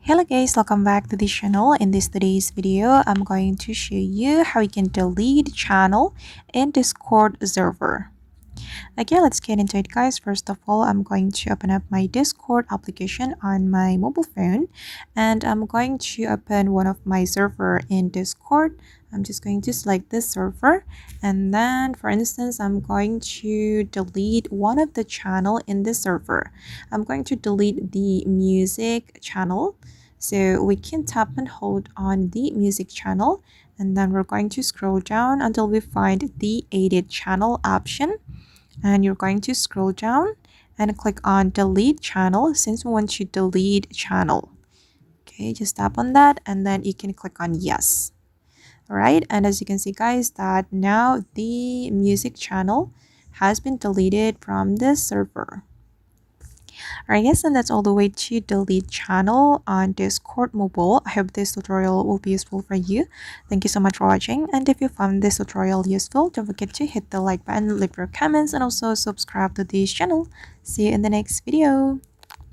Hello guys, welcome back to the channel. In this today's video, I'm going to show you how you can delete channel in Discord server. Okay, let's get into it guys. First of all, I'm going to open up my Discord application on my mobile phone and I'm going to open one of my server in Discord. I'm just going to select this server and then for instance, I'm going to delete one of the channel in the server. I'm going to delete the music channel. So we can tap and hold on the music channel and then we're going to scroll down until we find the edit channel option and you're going to scroll down and click on delete channel since we want to delete channel. Okay, just tap on that and then you can click on yes. All right, and as you can see guys that now the music channel has been deleted from this server. Alright guys, and that's all the way to delete channel on Discord mobile. I hope this tutorial will be useful for you. Thank you so much for watching, and if you found this tutorial useful, don't forget to hit the like button, leave your comments, and also subscribe to this channel. See you in the next video.